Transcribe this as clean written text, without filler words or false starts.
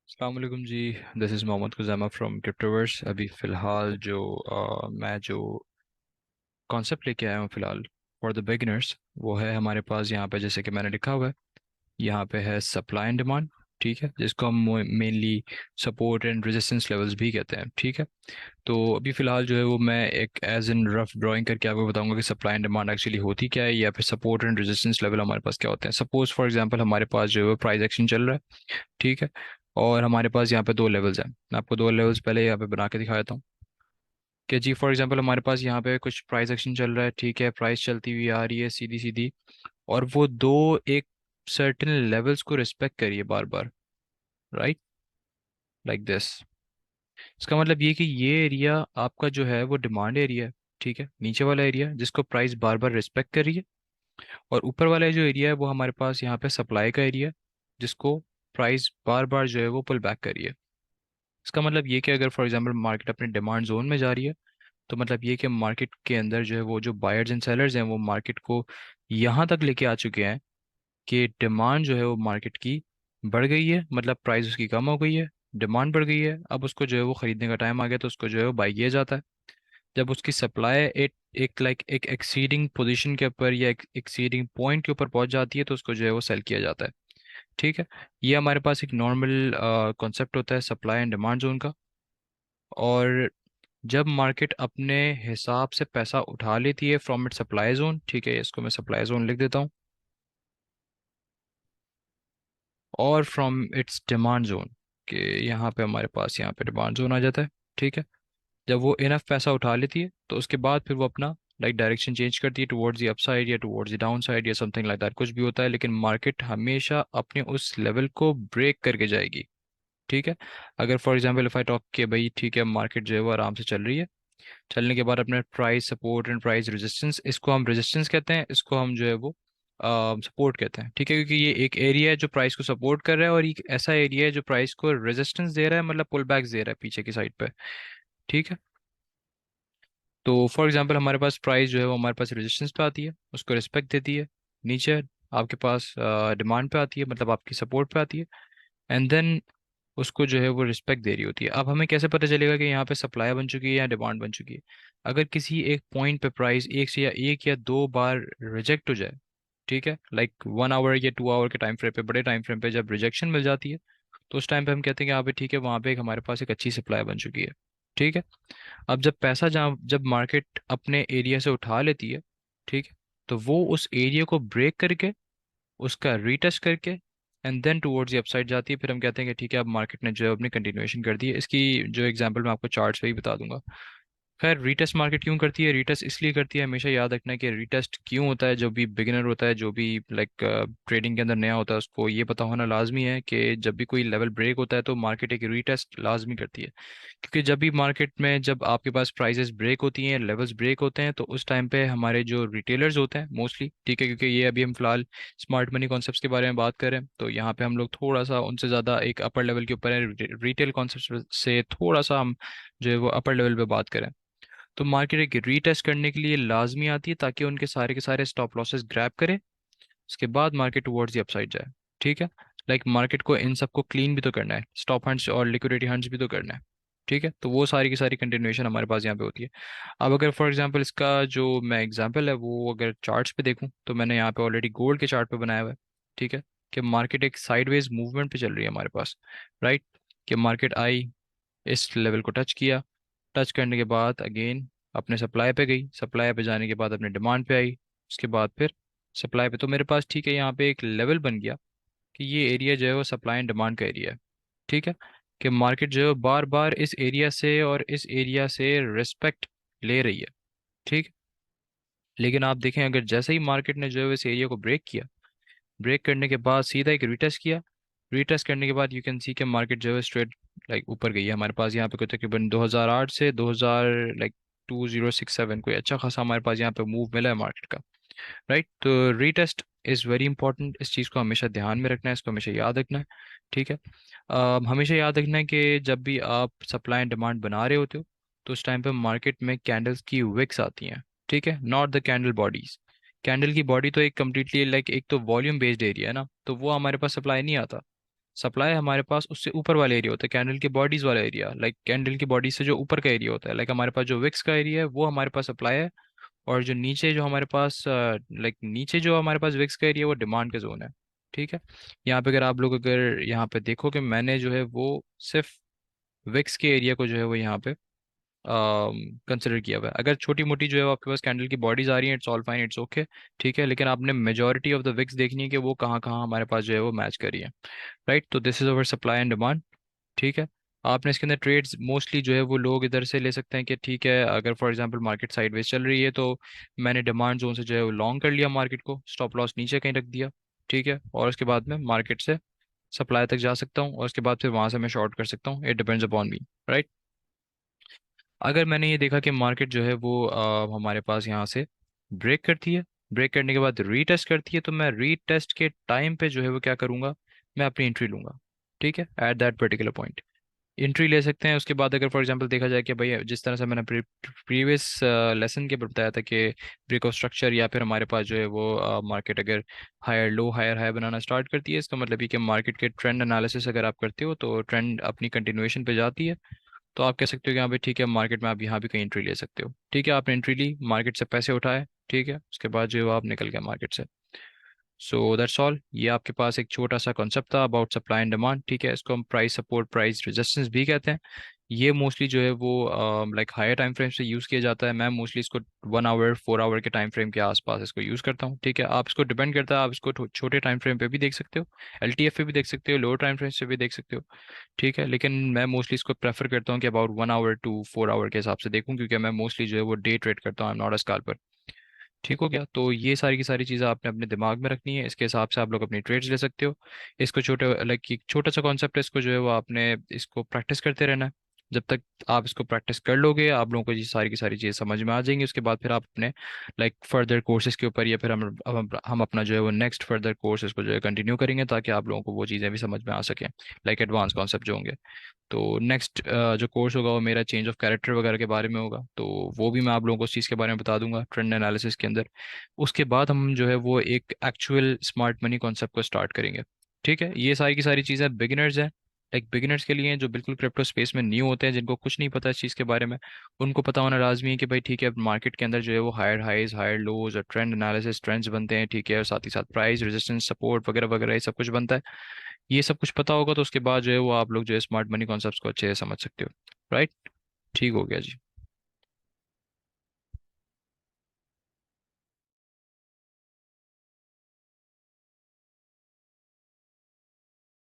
अस्सलाम वालेकुम जी। This is Mohammad Khuzaima from Cryptoverse. अभी फ़िलहाल जो मैं जो कॉन्सेप्ट लेके आया हूँ फ़िलहाल फॉर द बिगिनर्स, वो है हमारे पास यहाँ पे जैसे कि मैंने लिखा हुआ है। यहाँ पे है सप्लाई एंड डिमांड, ठीक है, जिसको हम mainly support and resistance levels भी कहते हैं, ठीक है। तो अभी फ़िलहाल जो है वो मैं एक एज इन रफ ड्राइंग करके आपको बताऊंगा कि सप्लाई एंड डिमांड एक्चुअली होती क्या है, या फिर सपोर्ट एंड रेजिस्टेंस लेवल हमारे पास क्या होते हैं। सपोज फॉर एग्जांपल हमारे पास जो है प्राइस एक्शन चल रहा है, ठीक है, और हमारे पास यहाँ पे दो लेवल्स हैं। मैं आपको दो लेवल्स पहले यहाँ पे बना के दिखा देता हूँ कि जी फॉर एग्जांपल हमारे पास यहाँ पे कुछ प्राइस एक्शन चल रहा है, ठीक है, प्राइस चलती हुई आ रही है सीधी सीधी, और वो दो एक सर्टेन लेवल्स को रिस्पेक्ट करिए बार बार, राइट, लाइक दिस। इसका मतलब ये कि ये एरिया आपका जो है वो डिमांड एरिया है, ठीक है, नीचे वाला एरिया जिसको प्राइस बार बार रिस्पेक्ट कर रही है, और ऊपर वाला जो एरिया है वो हमारे पास यहाँ पे सप्लाई का एरिया, जिसको प्राइस बार बार जो है वो पुल बैक कर रही है। इसका मतलब ये कि अगर फॉर एग्जांपल मार्केट अपने डिमांड जोन में जा रही है, तो मतलब ये कि मार्केट के अंदर जो है वो जो बायर्स एंड सेलर्स हैं वो मार्केट को यहाँ तक लेके आ चुके हैं कि डिमांड जो है वो मार्केट की बढ़ गई है, मतलब प्राइस उसकी कम हो गई है, डिमांड बढ़ गई है, अब उसको जो है वो खरीदने का टाइम आ गया, तो उसको जो है वो बाई किया जाता है। जब उसकी सप्लाई एक एक्सीडिंग पोजीशन के ऊपर या एक एक्सीडिंग पॉइंट के ऊपर पहुंच जाती है, तो उसको जो है वो सेल किया जाता है, ठीक है। ये हमारे पास एक नॉर्मल कॉन्सेप्ट होता है सप्लाई एंड डिमांड जोन का। और जब मार्केट अपने हिसाब से पैसा उठा लेती है फ्रॉम इट सप्लाई जोन, ठीक है, इसको मैं सप्लाई जोन लिख देता हूँ, और फ्रॉम इट्स डिमांड जोन, कि यहाँ पे हमारे पास यहाँ पे डिमांड जोन आ जाता है, ठीक है। जब वो इनफ पैसा उठा लेती है, तो उसके बाद फिर वो अपना डायरेक्शन चेंज करती है टुवर्ड्स द अपसाइड या टुवर्ड्स द डाउन साइड या समथिंग लाइक दैट, कुछ भी होता है, लेकिन मार्केट हमेशा अपने उस लेवल को ब्रेक करके जाएगी, ठीक है। अगर for example if I talk कि भाई ठीक है मार्केट जो है वो आराम से चल रही है, चलने के बाद अपने price support and price resistance, इसको हम रेजिस्टेंस कहते हैं, इसको हम जो है वो सपोर्ट कहते हैं, ठीक है, क्योंकि ये एक एरिया है जो प्राइस को सपोर्ट कर रहा है, और एक ऐसा एरिया है जो प्राइस को रेजिस्टेंस दे रहा है, मतलब पुल बैक्स दे रहा है पीछे की साइड पे, ठीक है। तो फॉर एग्जांपल हमारे पास प्राइस जो है वो हमारे पास रेजिस्टेंस पे आती है, उसको रिस्पेक्ट देती है, नीचे आपके पास डिमांड पे आती है, मतलब आपकी सपोर्ट पे आती है, एंड देन उसको जो है वो रिस्पेक्ट दे रही होती है। अब हमें कैसे पता चलेगा कि यहाँ पे सप्लाई बन चुकी है या डिमांड बन चुकी है? अगर किसी एक पॉइंट पे प्राइस एक या दो बार रिजेक्ट हो जाए, ठीक है, लाइक 1 आवर या 2 आवर के टाइम फ्रेम पे, बड़े टाइम फ्रेम पे जब रिजेक्शन मिल जाती है, तो उस टाइम पे हम कहते हैं कि यहाँ पे ठीक है, वहाँ पे एक हमारे पास एक अच्छी सप्लाई बन चुकी है, ठीक है। अब जब पैसा जहाँ जब मार्केट अपने एरिया से उठा लेती है, ठीक है, तो वो उस एरिया को ब्रेक करके उसका रीटेस्ट करके and then towards the upside जाती है, फिर हम कहते हैं कि ठीक है अब मार्केट ने जो है अपनी कंटिन्यूएशन कर दी है। इसकी जो एग्जांपल मैं आपको चार्ट्स पे ही बता दूंगा। खैर रीटेस्ट मार्केट क्यों करती है? रीटेस्ट इसलिए करती है, हमेशा याद रखना है कि रीटेस्ट क्यों होता है। जो भी बिगिनर होता है, जो भी लाइक ट्रेडिंग के अंदर नया होता है, उसको ये पता होना लाजमी है कि जब भी कोई लेवल ब्रेक होता है तो मार्केट एक रीटेस्ट लाजमी करती है। क्योंकि जब भी मार्केट में जब आपके पास प्राइसेस ब्रेक होती हैं, लेवल्स ब्रेक होते हैं, तो उस टाइम पे हमारे जो रिटेलर्स होते हैं मोस्टली, ठीक है, क्योंकि ये अभी हम फिलहाल स्मार्ट मनी कॉन्सेप्ट्स के बारे में बात कर रहे हैं, तो यहाँ पे हम लोग थोड़ा सा उनसे ज़्यादा एक अपर लेवल के ऊपर है, रिटेल कॉन्सेप्ट से थोड़ा सा हम जो है वो अपर लेवल पे बात करें। तो मार्केट एक रीटेस्ट करने के लिए लाजमी आती है, ताकि उनके सारे के सारे स्टॉप लॉसेस ग्रैब करे, उसके बाद मार्केट टुवर्ड्स द अपसाइड जाए, ठीक है। लाइक मार्केट को इन सबको क्लीन भी तो करना है, स्टॉप हंट्स और लिक्विडिटी हंट्स भी तो करना है, ठीक है, तो वो सारी की सारी कंटिन्यूएशन हमारे पास यहाँ पे होती है। अब अगर फॉर एग्जांपल इसका जो मैं एग्जांपल है वो अगर चार्ट्स पे देखूँ, तो मैंने यहाँ पे ऑलरेडी गोल्ड के चार्ट पे बनाया हुआ है, ठीक है, कि मार्केट एक साइडवेज मूवमेंट पे चल रही है हमारे पास, राइट, कि मार्केट आई, इस लेवल को टच किया, टच करने के बाद अगेन अपने सप्लाई पे गई, सप्लाई पे जाने के बाद अपने डिमांड पे आई, उसके बाद फिर सप्लाई पे, तो मेरे पास ठीक है यहाँ पे एक लेवल बन गया कि ये एरिया जो है वो सप्लाई एंड डिमांड का एरिया है, ठीक है, कि मार्केट जो है बार बार इस एरिया से और इस एरिया से रिस्पेक्ट ले रही है, ठीक। लेकिन आप देखें अगर जैसे ही मार्केट ने जो है इस एरिया को ब्रेक किया, ब्रेक करने के बाद सीधा एक रीटेस्ट किया, रीटेस्ट करने के बाद यू कैन सी कि मार्केट जो है स्ट्रेट लाइक ऊपर गई है। हमारे पास यहाँ पे कोई तकरीबन 2008 से 2000 लाइक 2067 कोई अच्छा खासा हमारे पास यहाँ पे मूव मिला है मार्केट का, राइट। तो रीटेस्ट इज़ वेरी इंपॉर्टेंट, इस चीज़ को हमेशा ध्यान में रखना है, इसको हमेशा याद रखना है, ठीक है। हमेशा याद रखना है कि जब भी आप सप्लाई एंड डिमांड बना रहे होते हो, तो उस टाइम पे मार्केट में कैंडल्स की विक्स आती हैं, ठीक है, not the candle bodies. Candle की बॉडी तो एक कम्प्लीटली लाइक एक तो वॉल्यूम बेस्ड एरिया है ना, तो वो हमारे पास सप्लाई नहीं आता। सप्लाई हमारे पास उससे ऊपर वाला एरिया होता है, कैंडल की बॉडीज वाला एरिया, लाइक कैंडल की बॉडी से जो ऊपर का एरिया होता है, लाइक हमारे पास जो विक्स का एरिया है वो हमारे पास सप्लाई है। और जो नीचे जो हमारे पास लाइक नीचे जो हमारे पास विक्स का एरिया वो डिमांड का जोन है। ठीक है। यहाँ पे अगर आप लोग अगर यहाँ पे देखो कि मैंने जो है वो सिर्फ विक्स के एरिया को जो है वो यहाँ पे कंसिडर किया हुआ है। अगर छोटी मोटी जो है वो आपके पास कैंडल की बॉडीज आ रही हैं, it's all fine, it's okay. ठीक है, लेकिन आपने मेजोरिटी ऑफ द विक्स देखनी है कि वो कहाँ कहाँ हमारे पास जो है वो मैच कर रही है। राइट, तो this is over supply and demand. ठीक है। आपने इसके अंदर ट्रेड्स मोस्टली जो है वो लोग इधर से ले सकते हैं कि ठीक है, अगर फॉर एग्जांपल मार्केट साइडवेज चल रही है तो मैंने डिमांड जोन से जो है वो लॉन्ग कर लिया मार्केट को, स्टॉप लॉस नीचे कहीं रख दिया। ठीक है, और उसके बाद में मार्केट से सप्लाई तक जा सकता हूँ और उसके बाद फिर वहां से मैं शॉर्ट कर सकता हूँ, it depends upon me. Right. अगर मैंने ये देखा कि मार्केट जो है वो हमारे पास यहाँ से ब्रेक करती है, ब्रेक करने के बाद रीटेस्ट करती है, तो मैं रीटेस्ट के टाइम पे जो है वो क्या करूंगा, मैं अपनी एंट्री लूंगा। ठीक है, at that particular point entry ले सकते हैं। उसके बाद अगर फॉर एग्जांपल देखा जाए कि भाई जिस तरह से मैंने प्रीवियस लेसन के बताया था कि ब्रेक ऑफ स्ट्रक्चर या फिर हमारे पास जो है वो मार्केट अगर हायर लो हायर हाई बनाना स्टार्ट करती है, इसका मतलब ये कि मार्केट के ट्रेंड एनालिसिस अगर आप करते हो तो ट्रेंड अपनी कंटिन्यूएशन पे जाती है, तो आप कह सकते हो कि यहाँ पे ठीक है मार्केट में आप यहाँ भी कहीं एंट्री ले सकते हो। ठीक है, आपने एंट्री ली, मार्केट से पैसे उठाए, ठीक है, उसके बाद जो है वो आप निकल गए मार्केट से। सो दैट्स ऑल, ये आपके पास एक छोटा सा कॉन्सेप्ट था अबाउट सप्लाई एंड डिमांड। ठीक है, इसको हम प्राइस सपोर्ट प्राइस रेजिस्टेंस भी कहते हैं। ये मोस्टली जो है वो लाइक हायर टाइम फ्रेम से यूज़ किया जाता है। मैं मोस्टली इसको 1 आवर 4 आवर के टाइम फ्रेम के आसपास इसको यूज़ करता हूँ। ठीक है, आप इसको डिपेंड करता है, आप इसको छोटे टाइम फ्रेम पे भी देख सकते हो, एलटीएफ पे भी देख सकते हो, लोअर टाइम फ्रेम से भी देख सकते हो। ठीक है, लेकिन मैं मोस्टली इसको प्रेफर करता हूँ कि अबाउट 1 आवर टू 4 आवर के हिसाब से देखूँ, क्योंकि मैं मोस्टली जो है वो डे ट्रेड करता हूँ, I am not a scalper. ठीक हो गया, तो ये सारी की सारी चीज़ें आपने अपने दिमाग में रखनी है, इसके हिसाब से आप लोग अपनी ट्रेड्स ले सकते हो। इसको छोटे लाइक एक छोटा सा कॉन्सेप्ट है, इसको जो है वो आपने इसको प्रैक्टिस करते रहना है। जब तक आप इसको प्रैक्टिस कर लोगे आप लोगों को ये सारी की सारी चीज़ें समझ में आ जाएंगी, उसके बाद फिर आप अपने लाइक फर्दर कोर्सेज के ऊपर या फिर हम अपना जो है वो नेक्स्ट फर्दर कोर्सेज को जो है कंटिन्यू करेंगे, ताकि आप लोगों को वो चीज़ें भी समझ में आ सकें, लाइक एडवांस कॉन्सेप्ट जो होंगे। तो नेक्स्ट जो कोर्स होगा वो मेरा चेंज ऑफ कैरेक्टर वगैरह के बारे में होगा, तो वो भी मैं आप लोगों को उस चीज़ के बारे में बता दूंगा ट्रेंड एनालिसिस के अंदर। उसके बाद हम जो है वो एक एक्चुअल स्मार्ट मनी कॉन्सेप्ट को स्टार्ट करेंगे। ठीक है, ये सारी की सारी चीज़ें बिगिनर्स हैं, लाइक बिगिनर्स के लिए हैं, जो बिल्कुल क्रिप्टो स्पेस में न्यू होते हैं, जिनको कुछ नहीं पता इस चीज़ के बारे में। उनको पता होना लाजमी है कि भाई ठीक है, मार्केट के अंदर जो है वो हायर हाइज हायर लोज और ट्रेंड एनालिसिस ट्रेंड्स बनते हैं। ठीक है, और साथ ही साथ प्राइस रेजिस्टेंस सपोर्ट वगैरह वगैरह ये सब कुछ बनता है। ये सब कुछ पता होगा तो उसके बाद जो है वो आप लोग जो है स्मार्ट मनी कॉन्सेप्ट्स को अच्छे से समझ सकते हो। राइट। ठीक हो गया जी।